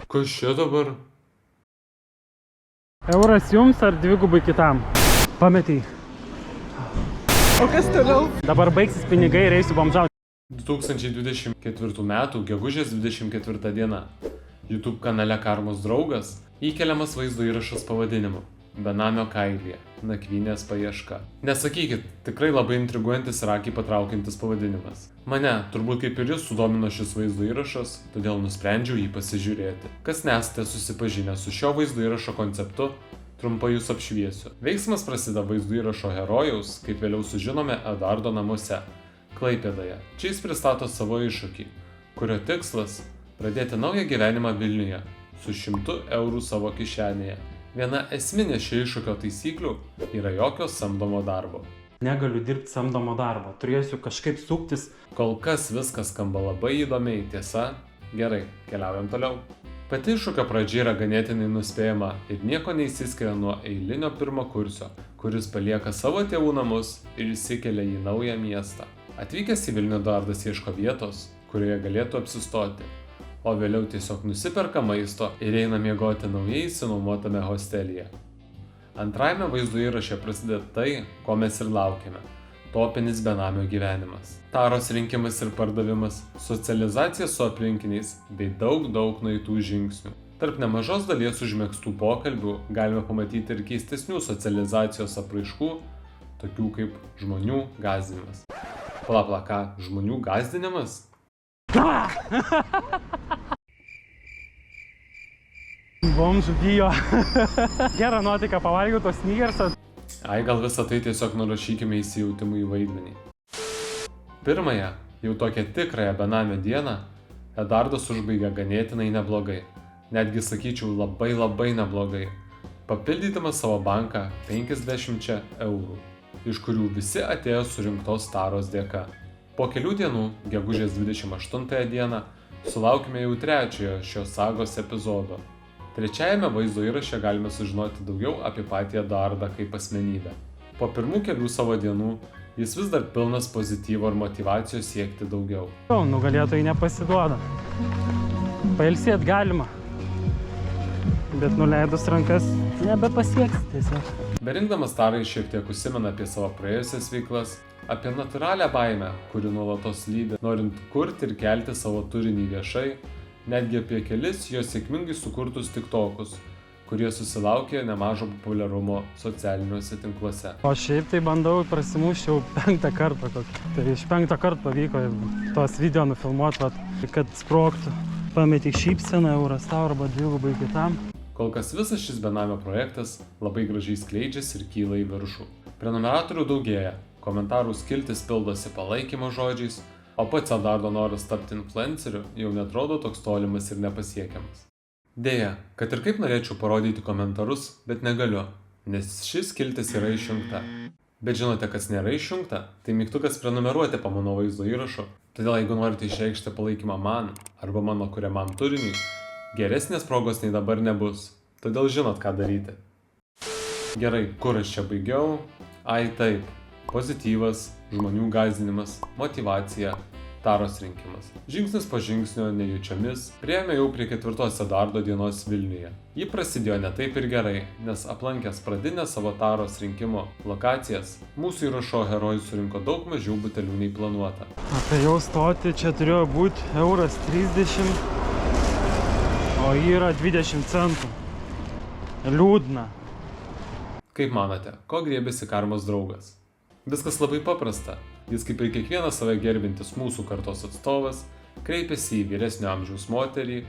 Kas čia dabar? Euras jums ar dvigubai kitam? Pametei. O kas toliau? Dabar baigsis pinigai ir eisiu bomžauti. 2024 metų gegužės 24 diena. YouTube kanale Karmos draugas įkeliamas vaizdo įrašas pavadinimu Benamio kailyje – nakvynės paieška. Nesakykit, tikrai labai intriguojantis ir akį patraukiantis pavadinimas. Mane, turbūt kaip ir jūs, sudomino šis vaizdo įrašas, todėl nusprendžiau jį pasižiūrėti. Kas nesate susipažinę su šio vaizdo įrašo konceptu, trumpai jūs apšviesiu. Veiksmas prasideda vaizdo įrašo herojaus, kaip vėliau sužinome, Eduardo namuose, Klaipėdoje. Čia jis pristato savo iššūkį, kurio tikslas – pradėti naują gyvenimą Vilniuje su 100 eurų savo kišenėje. Viena esminė šio iššūkio taisyklių yra jokio samdomo darbo. Negaliu dirbti samdomo darbo, turėsiu kažkaip suktis. Kol kas viskas skamba labai įdomiai, tiesa? Gerai, keliaujam toliau. Pati iššūkio pradžia yra ganėtinai nuspėjama ir nieko neįsiskiria nuo eilinio pirmakursio, kuris palieka savo tėvų namus ir įsikelia į naują miestą. Atvykęs į Vilnių Eduardas ieško vietos, kurioje galėtų apsistoti, o vėliau tiesiog nusiperka maisto ir eina miegoti naujai išsinuomotame hostelyje. Antrajame vaizdo įraše prasideda tai, ko mes ir laukėme – topinis benamio gyvenimas. Taros rinkimas ir pardavimas, socializacija su aplinkiniais bei daug nueitų žingsnių. Tarp nemažos dalies užmegztų pokalbių galime pamatyti ir keistesnių socializacijos apraiškų, tokių kaip žmonių gąsdinimas. Pala, ką, žmonių gąsdinimas? Bomžų bijo. Gerą nuotaiką pavalgiau tos snygersą. Ai, gal visą tai tiesiog nurašykime įsijautimui į vaidmenį. Pirmąją, jau tokią tikrąją benamio dieną, Eduardas užbaigė ganėtinai neblogai. Netgi sakyčiau labai neblogai. Papildydamas savo banką 50 eurų, iš kurių visi atėjo surinktos taros dėka. Po kelių dienų, gegužės 28 dieną, sulaukime jau trečiojo šios sagos epizodo. Trečiajame vaizdo įraše galime sužinoti daugiau apie patį Eduardą kaip asmenybę. Po pirmų kelių savo dienų jis vis dar pilnas pozityvo ir motyvacijos siekti daugiau. Nugalėtojai nepasiduoda. Pailsėt galima, bet nuleidus rankas nebepasieks tiesiog. Berinkdamas Tarai šiek tiek užsimena apie savo praėjusias veiklas, apie natūralią baimę, kuri nuolatos lydi, norint kurti ir kelti savo turinį viešai, netgi apie kelis jos sėkmingai sukurtus tiktokus, kurie susilaukė nemažo populiarumo socialiniuose tinkluose. O šiaip tai bandau prasimušti jau 5 kartą. Tai iš 5 kartų pavyko tos video nufilmuoti, kad sprogtų. Pametei šypseną, euras tau arba dvigubai kitam. Kol kas visas šis benamio projektas labai gražiai skleidžiasi ir kyla į viršų. Prenumeratorių daugėja, komentarų skiltis pildosi palaikymo žodžiais, o pats Eduardo noras tapti influenceriu jau netrodo toks tolimas ir nepasiekiamas. Deja, kad ir kaip norėčiau parodyti komentarus, bet negaliu, nes šis skiltis yra išjungta. Bet žinote, kas nėra išjungta, tai mygtukas prenumeruoti po mano vaizdo įrašu, todėl jeigu norite išreikšti palaikymą man arba mano kuriamam turiniui, geresnės progos nei dabar nebus, todėl žinot, ką daryti. Gerai, kur aš čia baigiau? Ai taip, pozityvas, žmonių gąsdinimas, motyvacija, taros rinkimas. Žingsnis po žingsnio nejučiomis priėjome jau prie 4 Eduardo dienos Vilniuje. Ji prasidėjo ne taip ir gerai, nes aplankęs pradinę savo taros rinkimo lokacijas, mūsų įrašo herojus surinko daug mažiau butelių nei planuota. Apie jau stoti čia turėjo būti euras 30, o yra 20 centų. Liūdna. Kaip manote, ko griebėsi Karmos draugas? Viskas labai paprasta. Jis kaip ir kiekvienas save gerbintis mūsų kartos atstovas, kreipėsi į vyresnio amžiaus moterį,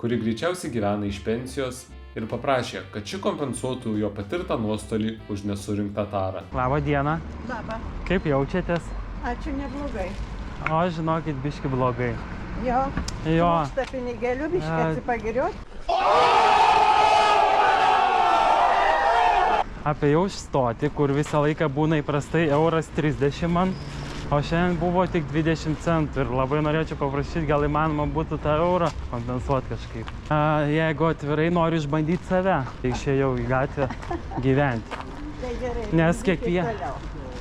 kuri greičiausiai gyvena iš pensijos ir paprašė, kad ši kompensuotų jo patirtą nuostolį už nesurinktą tarą. Labą dieną. Labą. Kaip jaučiatės? Ačiū, neblogai. O, žinokit, biški blogai. Jo. Jo. Trūksta pinigėlių, biški atsipagiriuot. Apie jau stoti, kur visą laiką būna įprastai euras 30 man, o šiandien buvo tik 20 centų ir labai norėčiau paprašyti, gal įmanoma būtų tą eurą kompensuoti kažkaip. Jeigu atvirai noriu išbandyti save, tai išėjau į gatvę gyventi. Tai gerai. Nes kiekvieną.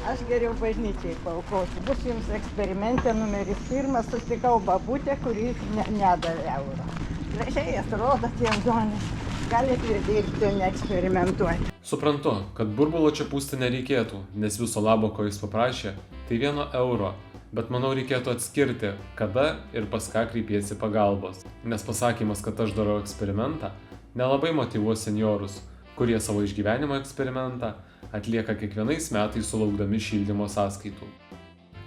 Aš geriau bažnyčiai paaukosiu. Bus jums eksperimente numeris 1, susitikau babutę, kuri nedavė eurą. Gražiai jas rodo tie žmonės. Galite ir dirbti, neeksperimentuoti. Suprantu, kad burbulo čia pūsti nereikėtų, nes viso labo, ko jis paprašė, tai 1 euro. Bet manau reikėtų atskirti, kada ir pas ką kreipiesi pagalbos. Nes pasakymas, kad aš darau eksperimentą, nelabai motyvuos senjorus, kurie savo išgyvenimo eksperimentą atlieka kiekvienais metais sulaukdami šildymo sąskaitų.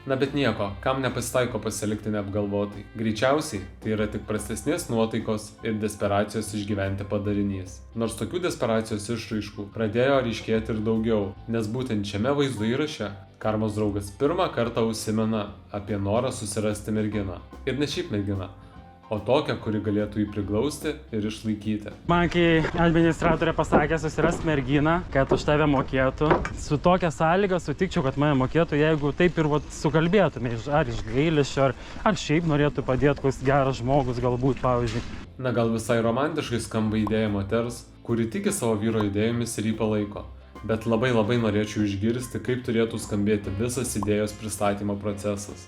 Na bet nieko, kam nepasitaiko pasilikti neapgalvotai. Greičiausiai tai yra tik prastesnės nuotaikos ir desperacijos išgyventi padarinys. Nors tokių desperacijos išraiškų pradėjo ryškėti ir daugiau, nes būtent šiame vaizdo įraše Karmos draugas pirmą kartą užsimena apie norą susirasti merginą. Ir ne šiaip merginą, o tokią, kuri galėtų jį priglausti ir išlaikyti. Man kai administratorė pasakė susirast merginą, kad už tave mokėtų, su tokia sąlyga sutikčiau, kad mane mokėtų, jeigu taip ir sukalbėtume, ar iš gailesčio, ar šiaip norėtų padėti koks geras žmogus galbūt, pavyzdžiui. Na gal visai romantiškai skamba idėja moters, kuri tiki savo vyro idėjomis ir jį palaiko. Bet labai norėčiau išgirsti, kaip turėtų skambėti visas idėjos pristatymo procesas.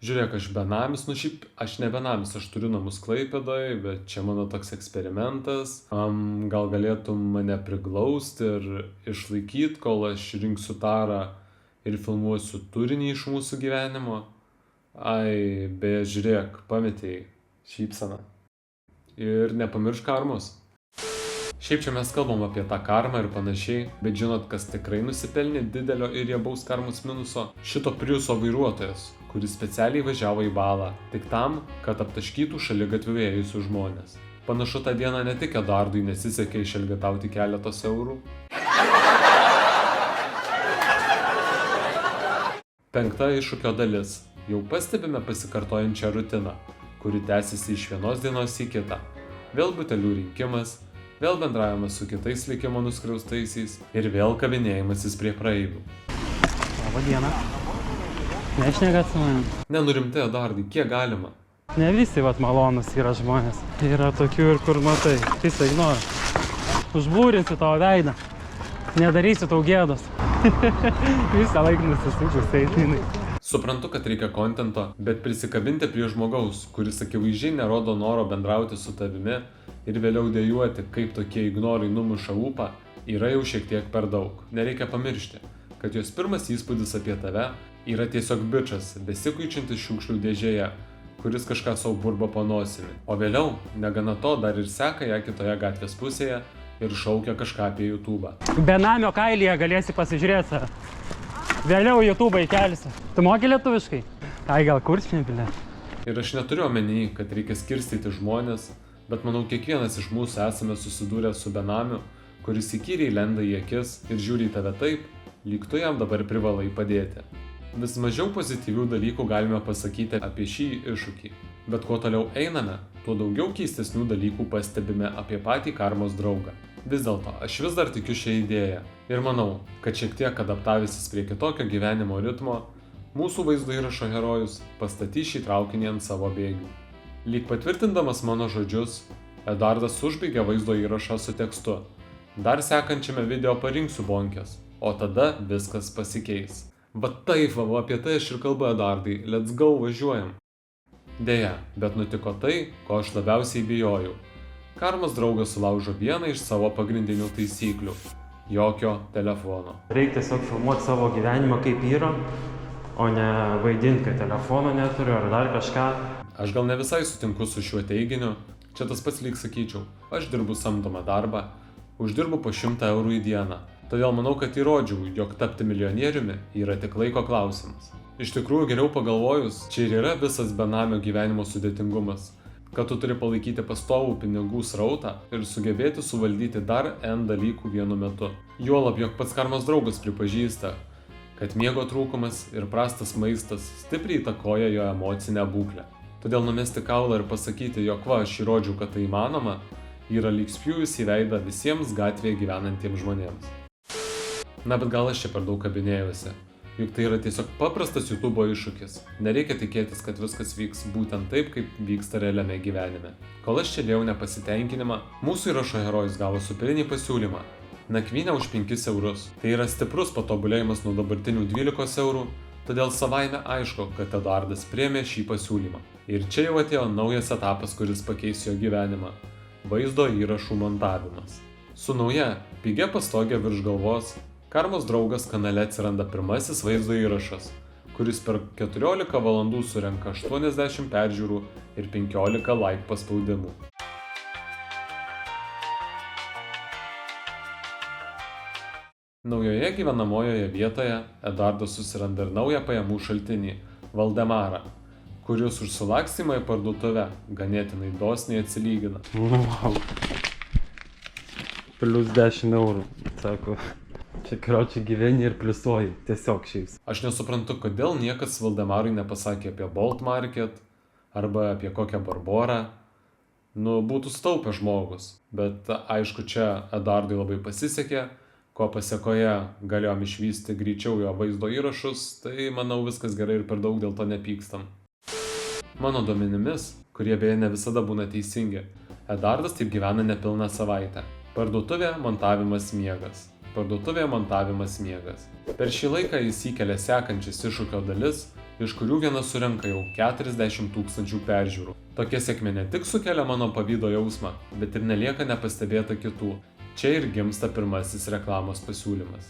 Žiūrėk, aš benamis, šiaip aš ne benamis, aš turiu namus Klaipėdoje, bet čia mano toks eksperimentas. Gal galėtum mane priglausti ir išlaikyti, kol aš rinksiu tarą ir filmuosiu turinį iš mūsų gyvenimo. Ai, beje, žiūrėk, pametėjai šypseną. Ir nepamiršk karmos. Šiaip čia mes kalbam apie tą karmą ir panašiai, bet žinot, kas tikrai nusipelnė didelio ir riebaus karmos minuso? Šito Priuso vairuotojas, kuris specialiai važiavo į balą, tik tam, kad aptaškytų šaligatviu ėjusius žmonės. Panašu, tą dieną ne tik Eduardui nesisekė išelgetauti keletos eurų. 5. iššūkio dalis. Jau pastebime pasikartojančią rutiną, kuri tęsiasi iš vienos dienos į kitą. Vėl butelių rinkimas, vėl bendravimas su kitais likimo nuskriaustaisiais ir vėl kabinėjimasis prie praeivių. Labą dieną. Nešnekat su manim? Nenurimti, Eduardai, kiek galima? Ne visi malonus yra žmonės. Yra tokių ir kur matai. Visą ignorą. Užbūrinsiu tavo veidą. Nedarysiu tau gėdos. Visą laiką nusisukus eini. Suprantu, kad reikia kontento, bet prisikabinti prie žmogaus, kuris akivaizdžiai nerodo noro bendrauti su tavimi ir vėliau dejuoti, kaip tokie ignorai numuša ūpą, yra jau šiek tiek per daug. Nereikia pamiršti, kad jos pirmas įspūdis apie tave yra tiesiog bičas, besikuičiantis šiukšlių dėžėje, kuris kažką savo burba po nosimi. O vėliau, negana to, dar ir seka ją kitoje gatvės pusėje ir šaukia kažką apie YouTube. Benamio kailyje galėsi pasižiūrėti save. Vėliau YouTube įkelsi. Tu moki lietuviškai? Ai, gal kurčinė, bilė? Ir aš neturiu omeny, kad reikia skirstyti žmonės, bet manau, kiekvienas iš mūsų esame susidūrę su benamiu, kuris įkyriai lenda į akis ir žiūri į tave taip, lyg tu jam dabar privalai padėti. Vis mažiau pozityvių dalykų galime pasakyti apie šį iššūkį, bet kuo toliau einame, tuo daugiau keistesnių dalykų pastebime apie patį karmos draugą. Vis dėlto, aš vis dar tikiu šią idėją ir manau, kad šiek tiek adaptavęsis prie kitokio gyvenimo ritmo, mūsų vaizdo įrašo herojus pastatys šį traukinį ant savo bėgių. Lyg patvirtindamas mano žodžius, Eduardas užbaigė vaizdo įrašą su tekstu. Dar sekančiame video parinksiu bonkes, o tada viskas pasikeis. Va taip, apie tai aš ir kalbu, Eduardai, let's go, važiuojam. Deja, bet nutiko tai, ko aš labiausiai bijojau. Karmos draugas sulaužo vieną iš savo pagrindinių taisyklių – jokio telefono. Reikia tiesiog filmuoti savo gyvenimą kaip yra, o ne vaidinti, kad telefono neturiu ar dar kažką. Aš gal ne visai sutinku su šiuo teiginiu, čia tas pats lyg sakyčiau, aš dirbu samdomą darbą, uždirbu po 100 eurų į dieną, todėl manau, kad įrodžiau, jog tapti milijonieriumi yra tik laiko klausimas. Iš tikrųjų, geriau pagalvojus, čia ir yra visas benamio gyvenimo sudėtingumas, kad tu turi palaikyti pastovų pinigų srautą ir sugebėti suvaldyti dar N dalykų vienu metu. Juolab, jog pats karmos draugas pripažįsta, kad miego trūkumas ir prastas maistas stipriai įtakoja jo emocinę būklę. Todėl numesti kaulą ir pasakyti, jog va, aš įrodžiau, kad tai įmanoma, yra lyg spjūvis į veidą visiems gatvėje gyvenantiems žmonėms. Na, bet gal aš čia per daug kabinėjusi. Juk tai yra tiesiog paprastas YouTube iššūkis. Nereikia tikėtis, kad viskas vyks būtent taip, kaip vyksta realiame gyvenime. Kol aš čia dėjau nepasitenkinimą, mūsų įrašo herojus gavo superinį pasiūlymą. Nakvynė už 5 eurus. Tai yra stiprus patobulėjimas nuo dabartinių 12 eurų, todėl savaime aišku, kad Eduardas priėmė šį pasiūlymą. Ir čia jau atėjo naujas etapas, kuris pakeis jo gyvenimą – vaizdo įrašų montavimas. Su nauja, pigia pastogė virš galvos, Karmos draugas kanale atsiranda pirmasis vaizdo įrašas, kuris per 14 valandų surenka 80 peržiūrų ir 15 like paspaudimų. Naujoje gyvenamojoje vietoje Eduardas susiranda ir naują pajamų šaltinį – Valdemarą, kuris už sulakstymą į parduotuvę ganėtinai dosniai atsilygina. Wow. Plius 10 eurų, sako. Čia kročiai gyveni ir pliusuoji, tiesiog šiais. Aš nesuprantu, kodėl niekas Valdemarui nepasakė apie Bolt Market arba apie kokią Barborą. Būtų staupę žmogus, bet aišku, čia Eduardui labai pasisekė, ko pasekoje galėjom išvysti greičiau jo vaizdo įrašus, tai manau viskas gerai ir per daug dėl to nepykstam. Mano duomenimis, kurie beje ne visada būna teisingi, Eduardas taip gyvena nepilną savaitę. Parduotuvė, montavimas, miegas. Parduotuvė, montavimas, miegas. Per šį laiką jis įkelia sekančias iššūkio dalis, iš kurių viena surenka jau 40 000 peržiūrų. Tokia sėkmė ne tik sukelia mano pavydo jausmą, bet ir nelieka nepastebėta kitų. Čia ir gimsta pirmasis reklamos pasiūlymas.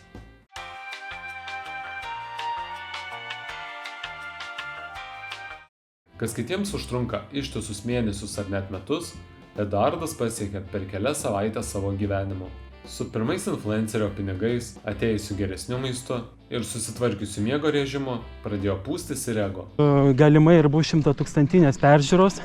Kas kitiems užtrunka ištisus mėnesius ar net metus, Eduardas pasiekė per kelias savaitės savo gyvenimo. Su pirmais influencerio pinigais, atėjusiu geresniu maistu ir susitvarkiusiu miego režimu, pradėjo pūstis ir ego. Galimai ir bus 100 000 peržiūros,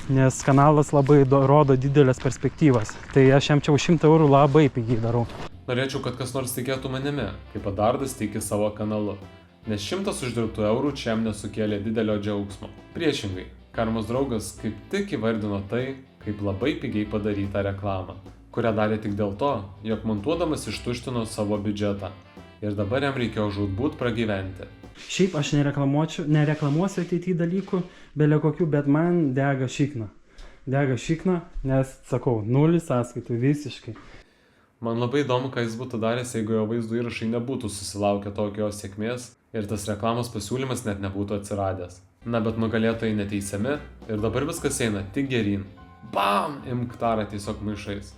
nes kanalas labai rodo didelės perspektyvas. Tai aš jam čia už 100 eurų labai pigiai darau. Norėčiau, kad kas nors tikėtų manimi, kaip Eduardas tiki savo kanalu, nes 100 uždirbtų eurų čia jam nesukėlė didelio džiaugsmo. Priešingai, Karmos draugas kaip tik įvardino tai, kaip labai pigiai padarytą reklamą, kurią darė tik dėl to, jog montuodamas ištuštino savo biudžetą ir dabar jam reikėjo žūtbūt pragyventi. Šiaip aš nereklamuosiu ateityje dalykų, belė kokių, bet man dega šikna. Dega šikna, nes, sakau, 0 sąskaitų visiškai. Man labai įdomu, ką jis būtų daręs, jeigu jo vaizdo įrašai nebūtų susilaukę tokios sėkmės ir tas reklamos pasiūlymas net nebūtų atsiradęs. Na, bet nugalėtojai neteisiami ir dabar viskas eina tik geryn. Bam! Imk tarą tiesiog maišais.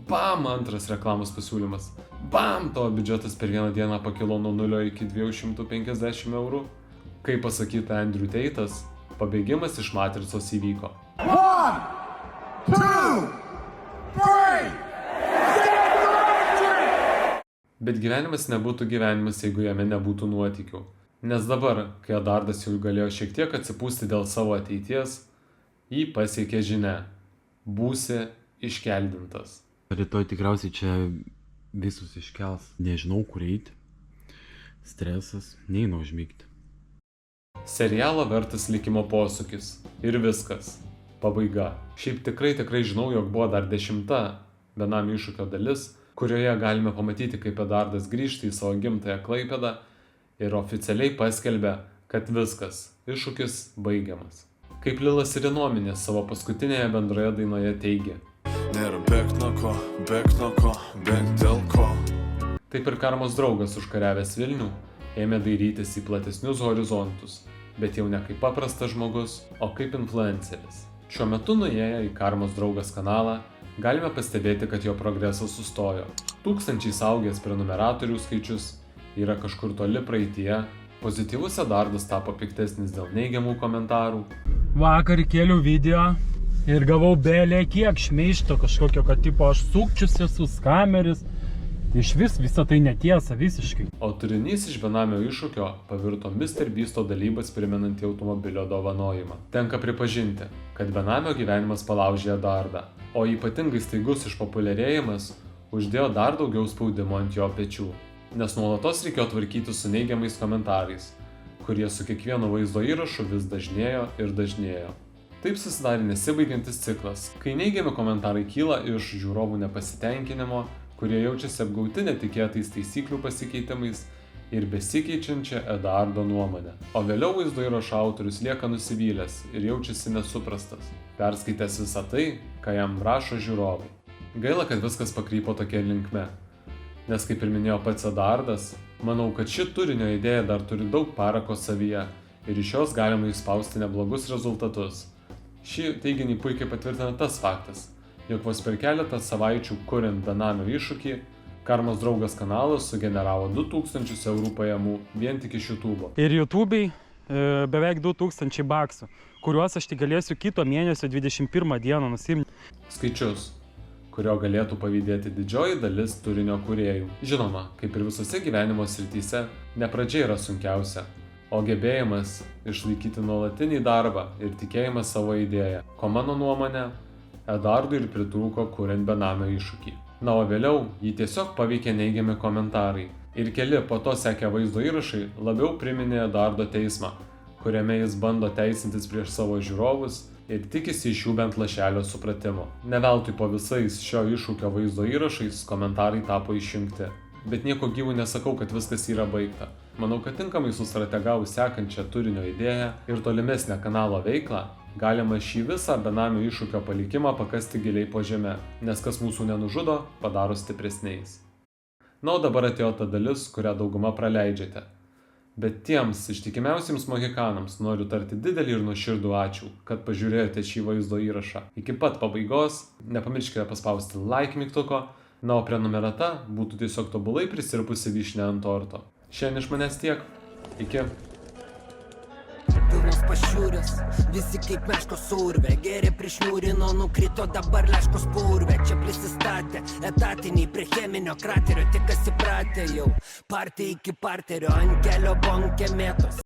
Bam! Antras reklamos pasiūlymas. Bam! Tavo biudžetas per vieną dieną pakilo nuo 0 iki 250 eurų. Kaip pasakyta Andrew Tate'as, pabėgimas iš matricos įvyko. 1, 2, 3. Bet gyvenimas nebūtų gyvenimas, jeigu jame nebūtų nuotykių. Nes dabar, kai Eduardas jau galėjo šiek tiek atsipūsti dėl savo ateities, jį pasiekė žinia. Būsi iškeldintas. Rytoj tikriausiai čia visus iškels. Nežinau, kur eiti. Stresas, neina užmigti. Serialo vertas likimo posūkis. Ir viskas. Pabaiga. Šiaip tikrai žinau, jog buvo dar 10 benamių iššūkio dalis, kurioje galime pamatyti, kaip Eduardas grįžta į savo gimtąją Klaipėdą ir oficialiai paskelbė, kad viskas, iššūkis baigiamas. Kaip Lilas Irinomini savo paskutinėje bendroje dainoje teigė. Nėra beknako, bek dėl ko. Taip ir Karmos draugas užkariavęs Vilnių ėmė dairytis į platesnius horizontus, bet jau ne kaip paprastas žmogus, o kaip influenceris. Šiuo metu nuėję į Karmos draugas kanalą, galime pastebėti, kad jo progresas sustojo. Tūkstančiais augęs prenumeratorių skaičius yra kažkur toli praeityje, pozityvus Eduardas tapo piktesnis dėl neigiamų komentarų. Vakar kėliau video ir gavau belė kiek šmeižto kažkokio, kad tipo aš sukčius esu skameris. Iš visą tai netiesa visiškai. O turinys iš benamio iššūkio pavirto Mr. Beasto dalybas primenantį automobilio dovanojimą. Tenka pripažinti, kad benamio gyvenimas palaužė Eduardą, o ypatingai staigus išpopuliarėjimas uždėjo dar daugiau spaudimo ant jo pečių. Nes nuolatos reikėjo tvarkyti su neigiamais komentarais, kurie su kiekvienu vaizdo įrašu vis dažnėjo ir dažnėjo. Taip susidarė nesibaigiantis ciklas, kai neigiami komentarai kyla iš žiūrovų nepasitenkinimo, kurie jaučiasi apgauti netikėtais taisyklių pasikeitimais ir besikeičiančia Eduardo nuomonė. O vėliau vaizdo įrašo autorius lieka nusivylęs ir jaučiasi nesuprastas, perskaitęs visą tai, ką jam rašo žiūrovai. Gaila, kad viskas pakrypo tokia linkme. Nes kaip ir minėjo pats Eduardas, manau, kad ši turinio idėja dar turi daug parako savyje ir iš jos galima išspausti neblogus rezultatus. Šį teiginį puikiai patvirtina tas faktas, jog vos per keletą savaičių kuriant benamio iššūkį, Karmos draugas kanalas sugeneravo 2000 eurų pajamų vien tik iš YouTube'o. Ir YouTube'ai beveik 2000 baksų, kuriuos aš tik galėsiu kito mėnesio 21 dieną nusimti. Skaičius, kurio galėtų pavydėti didžioji dalis turinio kūrėjų. Žinoma, kaip ir visose gyvenimo srityse, ne pradžia yra sunkiausia, o gebėjimas išlaikyti nuolatinį darbą ir tikėjimas savo idėją, ko mano nuomonė, Eduardui ir pritrūko kuriant benamio iššūkį. Na, o vėliau jį tiesiog paveikė neigiami komentarai. Ir keli po to sekę vaizdo įrašai labiau priminė Eduardo teismą, kuriame jis bando teisintis prieš savo žiūrovus ir tikisi iš jų bent lašelio supratimo. Ne veltui po visais šio iššūkio vaizdo įrašais komentarai tapo išjungti. Bet nieko gyvų nesakau, kad viskas yra baigta. Manau, kad tinkamai sustrategavus sekančią turinio idėją ir tolimesnę kanalo veiklą, galima šį visą benamio iššūkio palikimą pakasti giliai po žeme, nes kas mūsų nenužudo, padaro stipresniais. Na, o dabar atėjo ta dalis, kurią dauguma praleidžiate. Bet tiems ištikimiausiems mohikanams noriu tarti didelį ir nuoširdų ačiū, kad pažiūrėjote šį vaizdo įrašą. Iki pat pabaigos, nepamirškite paspausti like mygtuko, na, o prenumerata būtų tiesiog tobulai prisirpusi vyšnia ant torto. Šiandien iš manęs tiek. Iki. Pilnos pašiūrės, visi kaip meškos urvė, geri prišniūrino, nukrito dabar leškos purvė, čia prisistatė, etatiniai prie cheminio kraterio, tik kas įpratė jau, partija iki parterio, ant kelio bonkė mėtos.